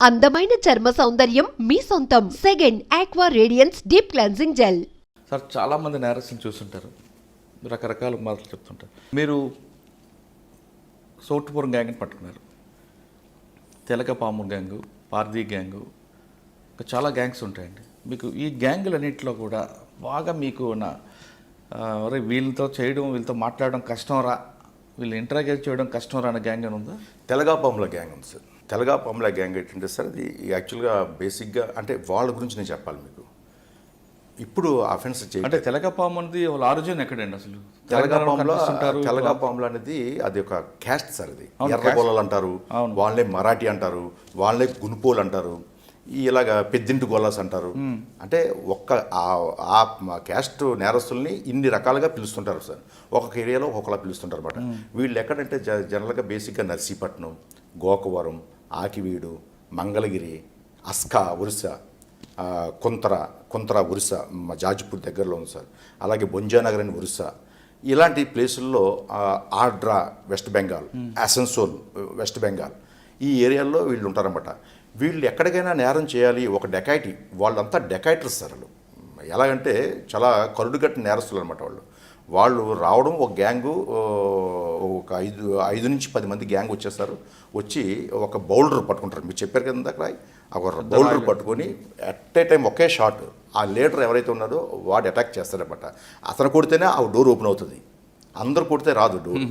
అందమైన చర్మ సౌందర్యం మీ సొంతం. Second aqua radiance deep cleansing gel. Sir చాలామంది నేరస్తులు చూస్తుంటారు, రకరకాల మాటలు చెప్తుంటారు. మీరు సోటుపురం గ్యాంగ్ని పట్టుకున్నారు, తెలకపాము గ్యాంగు, పార్దీ గ్యాంగు, ఇంకా చాలా గ్యాంగ్స్ ఉంటాయండి. మీకు ఈ గ్యాంగులన్నింటిలో కూడా బాగా మీకు వీళ్ళతో చేయడం, వీళ్ళతో మాట్లాడడం కష్టం రా, వీళ్ళు ఇంటరాగేట్ చేయడం కష్టం రా అనే గ్యాంగ్ అని ఉందా? తెలగాపాముల గ్యాంగ్ ఉంది సార్. తెలగాపాముల గ్యాంగ్ ఏంటంటే సార్, అది యాక్చువల్గా బేసిక్గా అంటే వాళ్ళ గురించి నేను చెప్పాలి మీకు. ఇప్పుడు అఫెన్స్ అంటే తెలగపాము అనేది వాళ్ళ ఆరిజిన్ ఎక్కడండి అసలు? తెలగాపాములు అనేది అది ఒక క్యాస్ట్ సార్. అది ఎర్రగొల్లలు అంటారు, వాళ్ళే మరాఠీ అంటారు, వాళ్ళే గునుపోలు అంటారు, ఇలాగా పెద్దింటి గొల్లాస్ అంటారు. అంటే ఆ క్యాస్ట్ నేరస్తుల్ని ఇన్ని రకాలుగా పిలుస్తుంటారు సార్. ఒక్కొక్క ఏరియాలో ఒక్కొక్కలా పిలుస్తుంటారు అనమాట. వీళ్ళు ఎక్కడంటే జనరల్గా బేసిక్గా నర్సీపట్నం, గోకవరం, ఆకివీడు, మంగళగిరి, అస్కా, ఒరిస్సా, కొంతర ఒరిస్సా జాజ్పూర్ దగ్గరలో ఉంది సార్. అలాగే బొంజానగర్ అని ఒరిస్సా, ఇలాంటి ప్లేసుల్లో ఆడ్రా వెస్ట్ బెంగాల్, అసన్సోల్ వెస్ట్ బెంగాల్, ఈ ఏరియాల్లో వీళ్ళు ఉంటారన్నమాట. వీళ్ళు ఎక్కడికైనా నేరం చేయాలి, ఒక డెకాయిటీ, వాళ్ళంతా డెకాయిటర్స్ సార్. వాళ్ళు ఎలాగంటే చాలా కరుడుగట్టిన నేరస్తులు అనమాట. వాళ్ళు రావడం, ఒక గ్యాంగు ఒక 5 నుంచి 10 మంది గ్యాంగ్ వచ్చేస్తారు. వచ్చి ఒక బౌల్డర్ పట్టుకుంటారు. మీరు చెప్పారు కదా ఇందాక, ఒక బౌల్డర్ పట్టుకొని at a time okay shot ఆ లీడర్ ఎవరైతే ఉన్నారో వాడు అటాక్ చేస్తారనమాట. అతను కొడితేనే ఆ డోర్ ఓపెన్ అవుతుంది, అందరు కొడితే రాదు డోర్.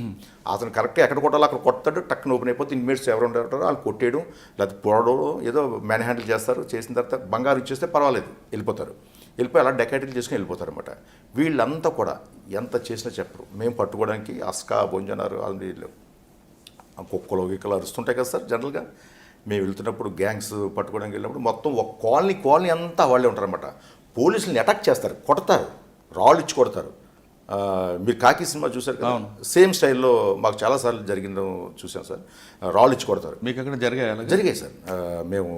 అతను కరెక్ట్గా ఎక్కడ కొట్టాలో అక్కడ కొడతాడు, టక్కున ఓపెన్ అయిపోతే ఇన్మేట్స్ ఎవరు ఉంటారో వాళ్ళు కొట్టేయడం, లేకపోతే పొడవడం, ఏదో మ్యాన్ హ్యాండిల్ చేస్తారు. చేసిన తర్వాత బంగారు ఇచ్చేస్తే పర్వాలేదు, వెళ్ళిపోయి అలా డెకాయిటీలు చేసుకుని వెళ్ళిపోతారు అనమాట. వీళ్ళంతా కూడా ఎంత చేసినా చెప్పరు. మేము పట్టుకోవడానికి అస్కా, బొంజనారు, వీళ్ళు కుక్కలు గిక్కలు అరుస్తుంటాయి కదా సార్. జనరల్గా మేము వెళ్తున్నప్పుడు గ్యాంగ్స్ పట్టుకోవడానికి వెళ్ళినప్పుడు మొత్తం ఒక కాలనీ అంతా వాళ్ళే ఉంటారన్నమాట. పోలీసులను అటాక్ చేస్తారు, కొడతారు, రాళ్ళు ఇచ్చి కొడతారు. మీరు కాకి సినిమా చూసారు కదా, సేమ్ స్టైల్లో మాకు చాలాసార్లు జరిగిందో చూసాం సార్. రాళ్ళు ఇచ్చి కొడతారు. మీకు అక్కడ జరిగాయి సార్. మేము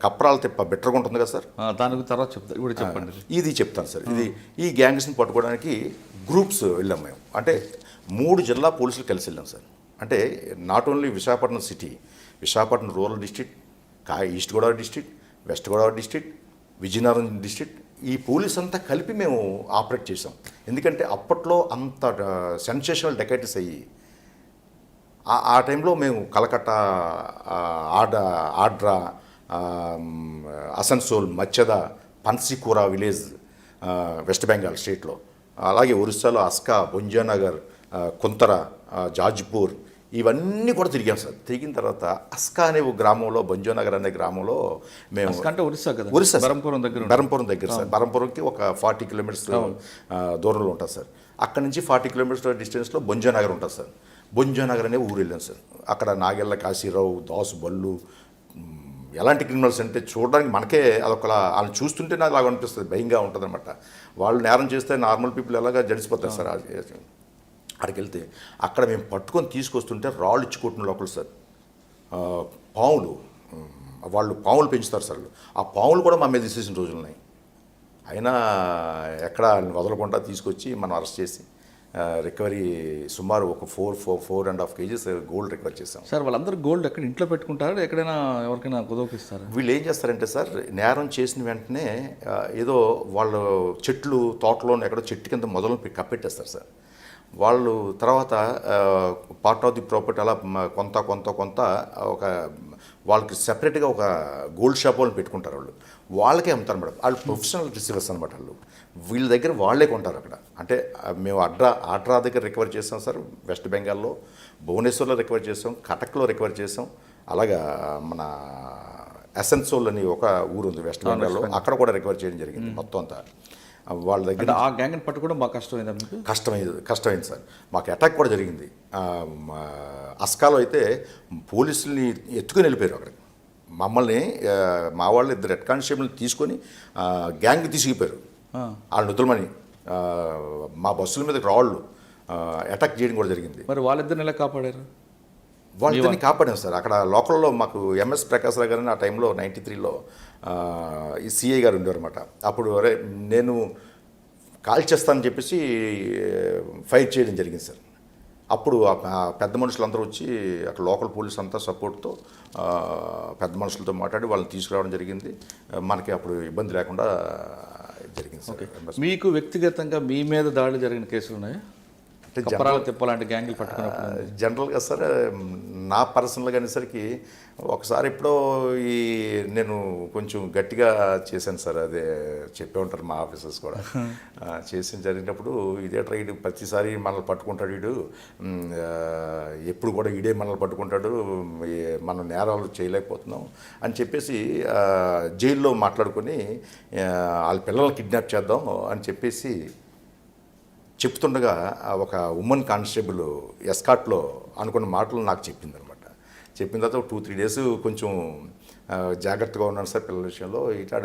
కప్రాల తిప్ప బెటర్గా ఉంటుంది కదా సార్, దానికి తర్వాత చెప్పండి. ఇది చెప్తాను సార్. ఈ గ్యాంగ్స్ని పట్టుకోవడానికి గ్రూప్స్ వెళ్ళాం మేము. అంటే 3 జిల్లా పోలీసులు కలిసి వెళ్ళాం సార్. అంటే not only Visakhapatnam city, Visakhapatnam rural district, east Godavari district, west Godavari district, Vizianagaram district, ఈ పోలీస్ అంతా కలిపి మేము ఆపరేట్ చేసాం. ఎందుకంటే అప్పట్లో అంత సెన్సేషనల్ డెకైటీస్ అయ్యి ఆ టైంలో మేము కలకత్తా, ఆడ్రా, అసన్సోల్, మచ్చద, పన్సికూర విలేజ్ వెస్ట్ బెంగాల్ స్టేట్లో, అలాగే ఒరిస్సాలో అస్కా, బొంజానగర్, కొంతర, జాజ్పూర్, ఇవన్నీ కూడా తిరిగాం సార్. తిరిగిన తర్వాత అస్కా అనే ఒక గ్రామంలో, బొంజానగర్ అనే గ్రామంలో మేము, ఒరిస్సా బరంపురం దగ్గర సార్. బరంపురంకి ఒక 40 కిలోమీటర్స్ దూరంలో ఉంటుంది సార్. అక్కడ నుంచి 40 కిలోమీటర్స్ డిస్టెన్స్లో బొంజానగర్ ఉంటుంది సార్. బొంజానగర్ అనే ఊరు వెళ్ళాం సార్. అక్కడ నాగెళ్ళ కాశీరావు, దాసు బల్లు, ఎలాంటి క్రిమినల్స్ అంటే చూడడానికి మనకే అదొకలా, వాళ్ళు చూస్తుంటే నాకు అలాగ అనిపిస్తుంది, భయంగా ఉంటుంది అనమాట. వాళ్ళు నేరం చేస్తే నార్మల్ పీపుల్ ఎలాగా జడిసిపోతారు సార్. అక్కడికి వెళ్తే అక్కడ మేము పట్టుకొని తీసుకొస్తుంటే రాళ్ళు ఇచ్చుకోవటం లోపల సార్. పాములు, వాళ్ళు పాములు పెంచుతారు సార్. ఆ పాములు కూడా మా మీద తీసేసిన రోజులు ఉన్నాయి. అయినా ఎక్కడ వదలకుండా తీసుకొచ్చి మనం అరెస్ట్ చేసి రికవరీ సుమారు ఒక 4.5 kgs గోల్డ్ రికవర్ చేసాం సార్. వాళ్ళందరూ గోల్డ్ ఎక్కడ ఇంట్లో పెట్టుకుంటారు, ఎక్కడైనా ఎవరికైనా కుదవకిస్తారు? వీళ్ళు ఏం చేస్తారంటే సార్, నేరం చేసిన వెంటనే ఏదో వాళ్ళు చెట్లు తోటలో ఎక్కడో చెట్టు కింద మొదలు కప్పెట్టేస్తారు సార్. వాళ్ళు తర్వాత పార్ట్ ఆఫ్ ది ప్రాపర్టీ అలా కొంత ఒక వాళ్ళకి సెపరేట్గా ఒక గోల్డ్ షాప్ వాళ్ళని పెట్టుకుంటారు. వాళ్ళకే అమ్ముతారు మేడం. వాళ్ళు ప్రొఫెషనల్ రిసీవర్స్ అనమాట. వీళ్ళ దగ్గర వాళ్ళే కొంటారు అక్కడ. అంటే మేము ఆడ్రా దగ్గర రికవర్ చేసాం సార్, వెస్ట్ బెంగాల్లో, భువనేశ్వర్లో రికవర్ చేసాం, కటక్లో రికవర్ చేసాం. అలాగా మన అసన్సోల్ అని ఒక ఊరు ఉంది వెస్ట్ బెంగాల్లో, అక్కడ కూడా రికవర్ చేయడం జరిగింది. మొత్తం అంతా వాళ్ళ దగ్గర. ఆ గ్యాంగ్ని పట్టుకోవడం బాగా కష్టమైందా మీకు? కష్టమైంది సార్. మాకు అటాక్ కూడా జరిగింది. అస్కాలో అయితే పోలీసుల్ని ఎత్తుకుని వెళ్ళిపోయారు అక్కడికి. మమ్మల్ని మా వాళ్ళు 2 హెడ్ కానిస్టేబుల్ని తీసుకొని గ్యాంగ్ తీసుకుపోయారు. వాళ్ళు నిద్రమని మా బస్సుల మీద రాళ్ళు అటాక్ చేయడం కూడా జరిగింది. మరి వాళ్ళిద్దరిని ఎలా కాపాడారు? వాళ్ళిద్దరిని కాపాడాం సార్. అక్కడ లోకల్లో మాకు ఎంఎస్ ప్రకాశ్రావు గారిని ఆ టైంలో 93లో ఈ సిఐ గారు ఉండేవారన్నమాట. అప్పుడు నేను కాల్ చేస్తానని చెప్పేసి ఫైట్ చేయడం జరిగింది సార్. అప్పుడు ఆ పెద్ద మనుషులందరూ వచ్చి అక్కడ లోకల్ పోలీస్ అంతా సపోర్ట్తో పెద్ద మనుషులతో మాట్లాడి వాళ్ళని తీసుకురావడం జరిగింది. మనకి అప్పుడు ఇబ్బంది లేకుండా జరిగింది సార్. మీకు వ్యక్తిగతంగా మీ మీద దాడులు జరిగిన కేసులు ఉన్నాయా? అంటే కప్పరాల తిప్పలాంటి గ్యాంగ్లు పట్టుకున్నప్పుడు జనరల్గా సార్ నా పర్సనల్గా అనేసరికి ఒకసారి ఎప్పుడో నేను కొంచెం గట్టిగా చేశాను సార్. అదే చెప్పే ఉంటారు మా ఆఫీసర్స్ కూడా. చేసి జరిగినప్పుడు ఇదేట్రా వీడు ప్రతిసారి మనల్ని పట్టుకుంటాడు, వీడు ఎప్పుడు కూడా ఈడే మనల్ని పట్టుకుంటాడు, మనం నేరాలు చేయలేకపోతున్నాం అని చెప్పేసి జైల్లో మాట్లాడుకొని వాళ్ళ పిల్లల్ని కిడ్నాప్ చేద్దాం అని చెప్పేసి చెప్తుండగా ఒక ఉమెన్ కానిస్టేబుల్ ఎస్కాట్లో అనుకున్న మాటలు నాకు చెప్పిందనమాట. చెప్పిన తర్వాత 2-3 డేస్ కొంచెం జాగ్రత్తగా ఉన్నాను సార్ పిల్లల విషయంలో. ఇట్లా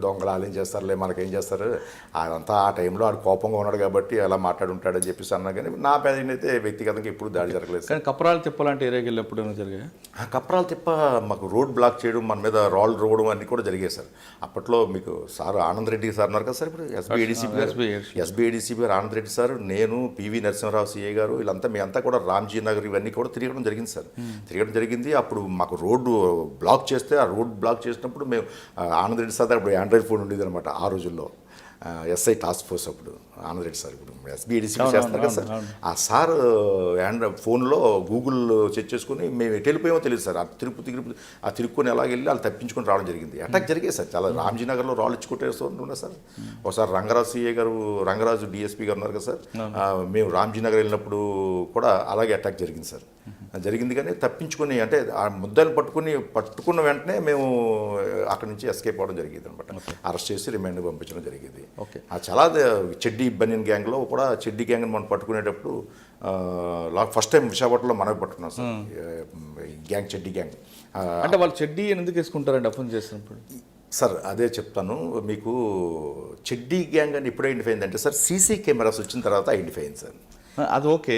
దొంగలు వాళ్ళు ఏం చేస్తారులే, మనకేం చేస్తారు, అదంతా ఆ టైంలో ఆడు కోపంగా ఉన్నాడు కాబట్టి అలా మాట్లాడుంటాడని చెప్పేసి అన్నా. కానీ నా పైన అయితే వ్యక్తిగతంగా ఎప్పుడు దాడి జరగలేదు. కానీ కప్పరాల తిప్పలాంటి ఏరియాకి ఎప్పుడైనా జరిగాయి? ఆ కప్పరాల తిప్ప మాకు రోడ్ బ్లాక్ చేయడం, మన మీద రాళ్ళు రోవడం అన్నీ కూడా జరిగాయి సార్. అప్పట్లో మీకు సార్ ఆనంద్ రెడ్డి సార్ ఉన్నారు కదా సార్, ఇప్పుడు ఎస్బీఐడిసిపి గారు ఆనంద్ రెడ్డి సార్, నేను పివి నరసింహరావు సిఏ గారు, వీళ్ళంతా మీ అంతా కూడా రామ్జీ నగర్ ఇవన్నీ కూడా తిరగడం జరిగింది సార్. తిరగడం జరిగింది. అప్పుడు మాకు రోడ్డు బ్లాక్ చేస్తే ఆ రోడ్ బ్లాక్ చేసినప్పుడు మేము ఆనంద్ రెడ్డి సార్ దగ్గర అప్పుడు ఆండ్రాయిడ్ ఫోన్ ఉండేది అనమాట ఆ రోజుల్లో. ఎస్ఐ టాస్క్ ఫోర్స్ అప్పుడు ఆనంద్ రెడ్డి సార్, ఇప్పుడు ఎస్బీఐడిసి చేస్తారు కదా సార్. ఆ సార్ ఆండ్రాయిడ్ ఫోన్లో గూగుల్ చెక్ చేసుకుని మేము ఎటు వెళ్ళిపోయామో తెలియదు సార్. ఆ తిరుక్కొని ఎలాగెళ్ళి వాళ్ళు తప్పించుకొని రావడం జరిగింది. అటాక్ జరిగాయి సార్ చాలా. రామ్జీ నగర్లో రాళ్ళు ఇచ్చుకుంటే సార్. ఒకసారి రంగరాజు సిఏ గారు, రంగరాజు డిఎస్పీ గారు ఉన్నారు కదా సార్, మేము రామ్జీ నగర్ వెళ్ళినప్పుడు కూడా అలాగే అటాక్ జరిగింది సార్. జరిగింది కానీ తప్పించుకొని, అంటే ఆ ముద్దాయిలు పట్టుకున్న వెంటనే మేము అక్కడి నుంచి ఎస్కేప్ అవ్వడం జరిగింది అనమాట. అరెస్ట్ చేసి రిమాండ్ పంపించడం జరిగింది. చాలా చెడ్డీ బనియన్ గ్యాంగ్లో కూడా చెడ్డీ గ్యాంగ్ని మనం పట్టుకునేటప్పుడు ఫస్ట్ టైం విశాఖపట్నంలో మనమే పట్టుకున్నాం సార్. Gang చెడ్డీ gang. అంటే వాళ్ళు చెడ్డీ ఎందుకు వేసుకుంటారండి అఫెన్స్ చేసినప్పుడు? సార్ అదే చెప్తాను మీకు. చెడ్డీ గ్యాంగ్ అని ఎప్పుడు ఐడెంటిఫై అయిందంటే సార్, సీసీ కెమెరాస్ వచ్చిన తర్వాత ఐడెంటిఫై అయింది సార్. అది ఓకే.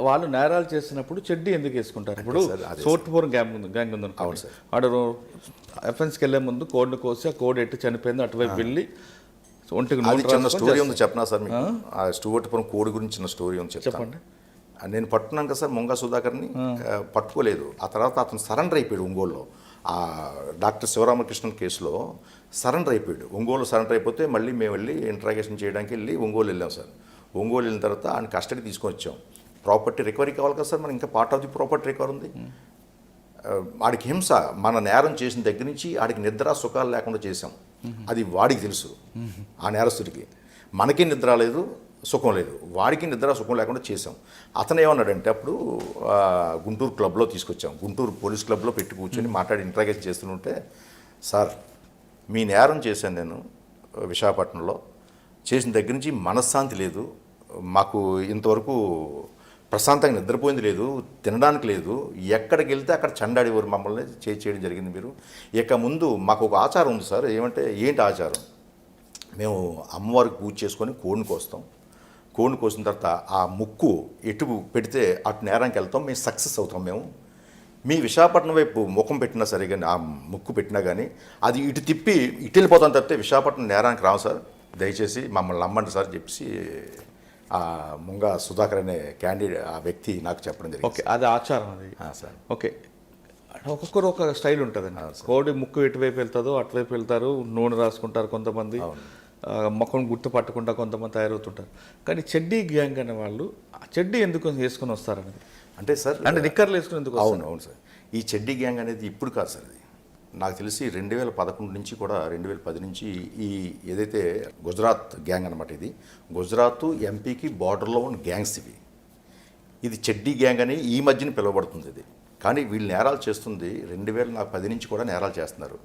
వాళ్ళు నేరాలు చేసినప్పుడు చెడ్డీ ఎందుకు వేసుకుంటారు? ఇప్పుడు సోట్పూర్ గ్యాంగ్ ఉంది అనుకోండి, వాడు ఎఫెన్స్కి వెళ్ళే ముందు కోడ్ని కోసి ఆ కోడ్ ఎట్టి చనిపోయింది అటువైపు వెళ్ళి ఒంటికి చిన్న స్టోరీ ఉంది చెప్పనా సార్ మీకు? ఆ స్టూవర్ట్పురం కోడి గురించి చిన్న స్టోరీ ఉంది చెప్పండి. నేను పట్టుకున్నాను కదా సార్ ముంగా సుధాకర్ని, పట్టుకోలేదు. ఆ తర్వాత అతను సరెండర్ అయిపోయాడు ఒంగోలులో. ఆ డాక్టర్ శివరామకృష్ణన్ కేసులో సరెండర్ అయిపోయాడు. ఒంగోలు సరెండర్ అయిపోతే మళ్ళీ మేము వెళ్ళి ఇంట్రాగేషన్ చేయడానికి వెళ్ళి ఒంగోలు వెళ్ళాం సార్. ఒంగోలు వెళ్ళిన తర్వాత ఆయన కస్టడీ తీసుకొని వచ్చాం. ప్రాపర్టీ రికవరీ కావాలి కదా సార్, మరి ఇంకా part of the property recovery ఉంది. ఆడికి హింస, మన నేరం చేసిన దగ్గర నుంచి ఆడికి నిద్ర సుఖాలు లేకుండా చేసాం. అది వాడికి తెలుసు, ఆ నేరస్తుడికి. మనకి నిద్ర లేదు, సుఖం లేదు, వాడికి నిద్ర సుఖం లేకుండా చేసాం. అతను ఏమన్నాడంటే అప్పుడు గుంటూరు క్లబ్లో తీసుకొచ్చాం. గుంటూరు పోలీస్ క్లబ్లో పెట్టి కూర్చొని మాట్లాడి ఇంట్రాగేట్ చేస్తుంటే, సార్ మీ నేరం చేశాను నేను విశాఖపట్నంలో, చేసిన దగ్గర నుంచి మనశ్శాంతి లేదు, మాకు ఇంతవరకు ప్రశాంతంగా నిద్రపోయింది లేదు, తినడానికి లేదు, ఎక్కడికి వెళ్తే అక్కడ చండాడివారు మమ్మల్ని చేయడం జరిగింది. మీరు ఇక ముందు మాకు ఒక ఆచారం ఉంది సార్. ఏమంటే ఏంటి ఆచారం? మేము అమ్మవారికి పూజ చేసుకొని కోడిని కోస్తాం. కోడిని కోసిన తర్వాత ఆ ముక్కు ఎటు పెడితే అటు నేరానికి వెళ్తాం, మేము సక్సెస్ అవుతాం. మేము మీ విశాఖపట్నం వైపు ముఖం పెట్టినా సరే కానీ, ఆ ముక్కు పెట్టినా కానీ అది ఇటు తిప్పి ఇటు వెళ్ళిపోతాం తప్పితే విశాఖపట్నం నేరానికి రావు సార్, దయచేసి మమ్మల్ని నమ్మండి సార్ చెప్పేసి ఆ ముంగా సుధాకర్ అనే క్యాండిడేట్ ఆ వ్యక్తి నాకు చెప్పడం జరిగింది. ఓకే, అది ఆచారం అది సార్. ఓకే, ఒక్కొక్కరు ఒక స్టైల్ ఉంటుందండి. కోడి ముక్కు ఎటువైపు వెళ్తుందో అటువైపు వెళ్తారు, నూనె రాసుకుంటారు కొంతమంది, ముఖం గుర్తు పట్టకుండా కొంతమంది తయారవుతుంటారు. కానీ చెడ్డీ గ్యాంగ్ అనే వాళ్ళు చెడ్డీ ఎందుకు వేసుకొని వస్తారనేది అంటే సార్, అంటే నిక్కర్లు వేసుకుని ఎందుకు? అవును సార్. ఈ చెడ్డీ గ్యాంగ్ అనేది ఇప్పుడు కాదు సార్, అది నాకు తెలిసి 2011 నుంచి కూడా 2010 నుంచి ఈ ఏదైతే గుజరాత్ గ్యాంగ్ అనమాట, ఇది గుజరాత్ ఎంపీకి బార్డర్లో ఉన్న గ్యాంగ్స్ ఇవి. ఇది చెడ్డీ గ్యాంగ్ అని ఈ మధ్యన పిలువబడుతుంది. ఇది కానీ వీళ్ళు నేరాలు చేస్తుంది 2010 నుంచి కూడా నేరాలు చేస్తున్నారు.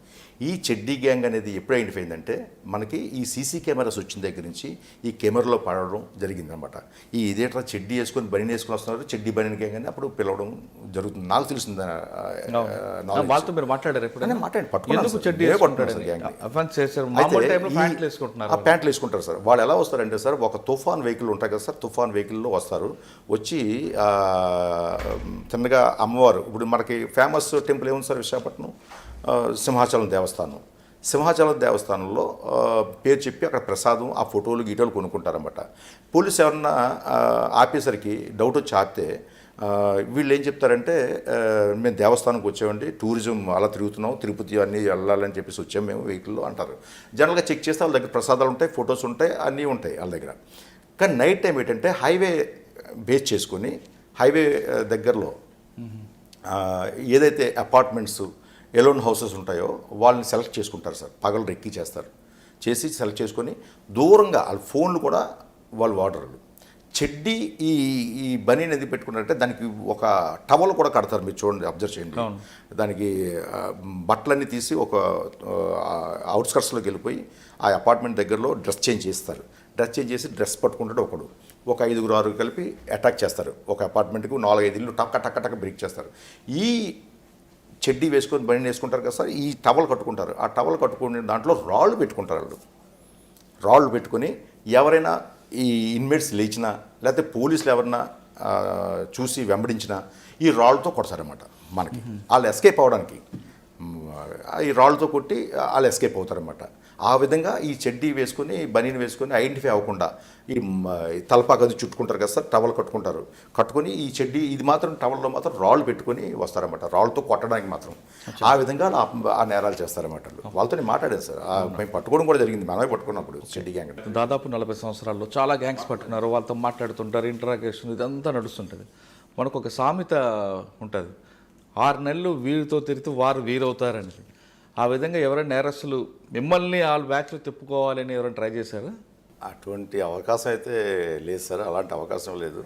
ఈ చెడ్డీ గ్యాంగ్ అనేది ఎప్పుడు ఐడెంటిఫై అయిందంటే, మనకి ఈ సీసీ కెమెరాస్ వచ్చిన దగ్గర నుంచి ఈ కెమెరాలో పడడం జరిగిందనమాట. ఈ ఇదేట్రా చెడ్డీ వేసుకొని బనిని వేసుకొని వస్తున్నారు, చెడ్డీ బనిని గ్యాంగ్ అని అప్పుడు పిలవడం జరుగుతుంది. నాకు తెలిసింది. వాళ్ళతో మీరు మాట్లాడారు ఎప్పుడైనా? ప్యాంట్లు వేసుకుంటారు సార్. వాళ్ళు ఎలా వస్తారంటే సార్, ఒక తుఫాన్ వెహికల్ ఉంటాయి కదా సార్, తుఫాన్ వెహికల్లో వస్తారు. వచ్చి తిన్నగా అమ్మవారు, ఇప్పుడు మనకి ఫేమస్ టెంపుల్ ఏముంది సార్ విశాఖపట్నం, సింహాచలం దేవస్థానం. సింహాచలం దేవస్థానంలో పేరు చెప్పి అక్కడ ప్రసాదం ఆ ఫోటోలు గీటోలు కొనుక్కుంటారన్నమాట. పోలీసు ఎవరన్నా ఆపేసరికి డౌట్ వచ్చి ఆపితే వీళ్ళు ఏం చెప్తారంటే మేము దేవస్థానంకి వచ్చామండి, టూరిజం అలా తిరుగుతున్నాం, తిరుపతి అన్నీ వెళ్ళాలని చెప్పేసి వచ్చాము మేము వెహికల్లో అంటారు. జనరల్గా చెక్ చేస్తే వాళ్ళ దగ్గర ప్రసాదాలు ఉంటాయి, ఫొటోస్ ఉంటాయి, అన్నీ ఉంటాయి వాళ్ళ దగ్గర. కానీ నైట్ టైం ఏంటంటే హైవే బేస్ చేసుకొని హైవే దగ్గరలో ఏదైతే అపార్ట్మెంట్స్ ఎలోన్ హౌసెస్ ఉంటాయో వాళ్ళని సెలెక్ట్ చేసుకుంటారు సార్. పగలు రెక్కి చేస్తారు, చేసి సెలెక్ట్ చేసుకొని దూరంగా వాళ్ళ ఫోన్లు కూడా వాళ్ళు వాడరు. చెడ్డీ ఈ ఈ బనీ నది పెట్టుకున్నారంటే దానికి ఒక టవల్ కూడా కడతారు. మీరు చూడండి, అబ్జర్వ్ చేయండి. దానికి బట్టలన్నీ తీసి ఒక అవుట్స్కట్స్లోకి వెళ్ళిపోయి ఆ అపార్ట్మెంట్ దగ్గరలో డ్రెస్ చేంజ్ చేస్తారు. డ్రెస్ చేంజ్ చేసి డ్రెస్ పట్టుకుంటాడు ఒకడు, ఒక 5-6 కలిపి అటాక్ చేస్తారు. ఒక అపార్ట్మెంట్కు 4-5 ఇల్లు టక్క టక్క టక్క బ్రేక్ చేస్తారు. ఈ చెడ్డీ వేసుకొని బండి వేసుకుంటారు కదా సార్, ఈ టవల్ కట్టుకుంటారు. ఆ టవల్ కట్టుకుని దాంట్లో రాళ్ళు పెట్టుకుంటారు. వాళ్ళు రాళ్ళు పెట్టుకొని ఎవరైనా ఈ ఇన్మేట్స్ లేచినా లేకపోతే పోలీసులు ఎవరన్నా చూసి వెంబడించినా ఈ రాళ్ళతో కొడతారన్నమాట మనకి. వాళ్ళు ఎస్కేప్ అవ్వడానికి ఈ రాళ్ళతో కొట్టి వాళ్ళు ఎస్కేప్ అవుతారన్నమాట. ఆ విధంగా ఈ చెడ్డీ వేసుకొని బనీని వేసుకొని ఐడెంటిఫై అవ్వకుండా ఈ తలపాకది చుట్టుకుంటారు కదా సార్, టవల్ కట్టుకుంటారు. కట్టుకొని ఈ చెడ్డీ ఇది మాత్రం టవల్లో మాత్రం రాళ్ళు పెట్టుకొని వస్తారన్నమాట, రాళ్ళతో కొట్టడానికి మాత్రం. ఆ విధంగా ఆ నేరాలు చేస్తారన్నమాట. వాళ్ళతో నేను మాట్లాడాను సార్, మేము పట్టుకోవడం కూడా జరిగింది. మనమే పట్టుకున్నప్పుడు చెడ్డీ గ్యాంగ్ దాదాపు 40 సంవత్సరాల్లో చాలా గ్యాంగ్స్ పట్టుకున్నారు. వాళ్ళతో మాట్లాడుతుంటారు, ఇంటరాగేషన్ ఇదంతా నడుస్తుంటుంది. మనకు ఒక సామెత ఉంటుంది, 6 నెలలు వీరితో తిరిగితే వారు వీరవుతారని. ఆ విధంగా ఎవరైనా నేరస్తులు మిమ్మల్ని వాళ్ళ బ్యాచ్లో తిప్పుకోవాలని ఎవరైనా ట్రై చేశారా? అటువంటి అవకాశం అయితే లేదు సార్, అలాంటి అవకాశం లేదు.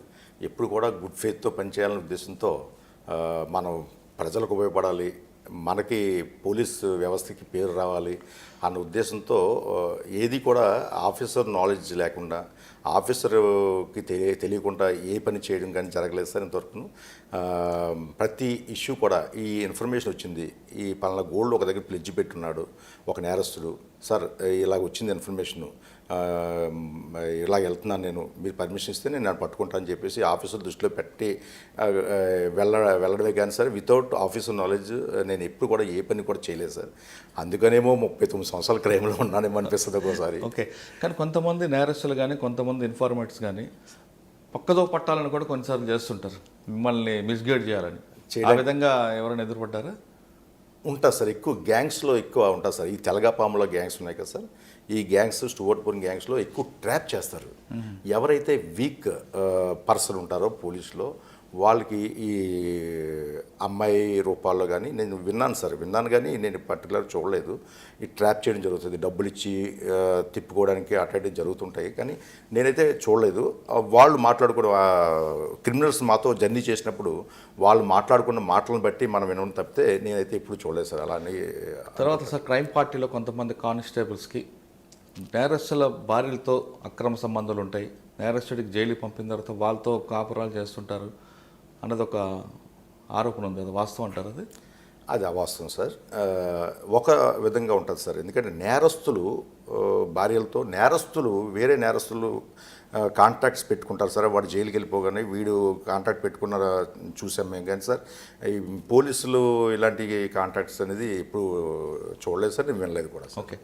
ఎప్పుడు కూడా గుడ్ ఫెయిత్తో పనిచేయాలనే ఉద్దేశంతో మనం ప్రజలకు ఉపయోగపడాలి, మనకి పోలీస్ వ్యవస్థకి పేరు రావాలి అన్న ఉద్దేశంతో ఏది కూడా ఆఫీసర్ నాలెడ్జ్ లేకుండా, ఆఫీసర్కి తెలియకుండా ఏ పని చేయడం కానీ జరగలేదు సార్ ఇంతవరకు. ప్రతి ఇష్యూ కూడా ఈ ఇన్ఫర్మేషన్ వచ్చింది, ఈ పలానా గోల్డ్ ఒక దగ్గర ప్లెడ్జ్ పెట్టున్నాడు ఒక నేరస్తుడు, సార్ ఇలాగ వచ్చింది ఇన్ఫర్మేషను, ఇలా వెళ్తున్నాను నేను, మీరు పర్మిషన్ ఇస్తే నేను పట్టుకుంటాను అని చెప్పేసి ఆఫీసర్ దృష్టిలో పెట్టి వెళ్ళడమే కానీ సార్ వితౌట్ ఆఫీసర్ నాలెడ్జ్ నేను ఎప్పుడు కూడా ఏ పని కూడా చేయలేదు సార్. అందుకనేమో 39 సంవత్సరాల క్రైమ్లో ఉన్నానేమో అనిపిస్తుంది ఒక్కోసారి. ఓకే, కానీ కొంతమంది నేరస్తులు కానీ కొంతమంది ఇన్ఫార్మేట్స్ కానీ పక్కదో పట్టాలని కూడా కొన్నిసార్లు చేస్తుంటారు, మిమ్మల్ని మిస్గైడ్ చేయాలని. ఆ విధంగా ఎవరైనా ఎదురుపడ్డారా? ఉంటుంది సార్, ఎక్కువ గ్యాంగ్స్లో ఎక్కువ ఉంటుంది సార్. ఈ తెలగపాములో గ్యాంగ్స్ ఉన్నాయి కదా సార్, ఈ గ్యాంగ్స్ స్టూవర్ట్పురం గ్యాంగ్స్లో ఎక్కువ ట్రాప్ చేస్తారు. ఎవరైతే వీక్ పర్సన్ ఉంటారో పోలీసులో వాళ్ళకి ఈ అమ్మాయి రూపాల్లో కానీ నేను విన్నాను కానీ నేను పర్టికులర్ చూడలేదు. ఈ ట్రాప్ చేయడం జరుగుతుంది, డబ్బులు ఇచ్చి తిప్పుకోవడానికి అట్లాంటివి జరుగుతుంటాయి, కానీ నేనైతే చూడలేదు. వాళ్ళు మాట్లాడుకోవడం క్రిమినల్స్ మాతో జర్నీ చేసినప్పుడు వాళ్ళు మాట్లాడుకున్న మాటలను బట్టి మనం వినడం తప్పితే నేనైతే ఇప్పుడు చూడలేదు సార్. అలానే తర్వాత సార్ క్రైమ్ పార్టీలో కొంతమంది కానిస్టేబుల్స్కి నేరస్తుల భార్యలతో అక్రమ సంబంధాలు ఉంటాయి, నేరస్తుడికి జైలుకి పంపిన తర్వాత వాళ్ళతో కాపురాలు చేస్తుంటారు అన్నది ఒక ఆరోపణ ఉంది, అది వాస్తవం అంటారు? అది అవాస్తవం సార్. ఒక విధంగా ఉంటుంది సార్, ఎందుకంటే నేరస్తులు భార్యలతో వేరే నేరస్తులు కాంటాక్ట్స్ పెట్టుకుంటారు సార్. వాడు జైలుకి వెళ్ళిపోగానే వీడు కాంటాక్ట్ పెట్టుకున్న చూసాం మేము, కానీ సార్ ఈ పోలీసులు ఇలాంటి కాంటాక్ట్స్ అనేది ఇప్పుడు చూడలేదు సార్, నేను వినలేదు కూడా. ఓకే.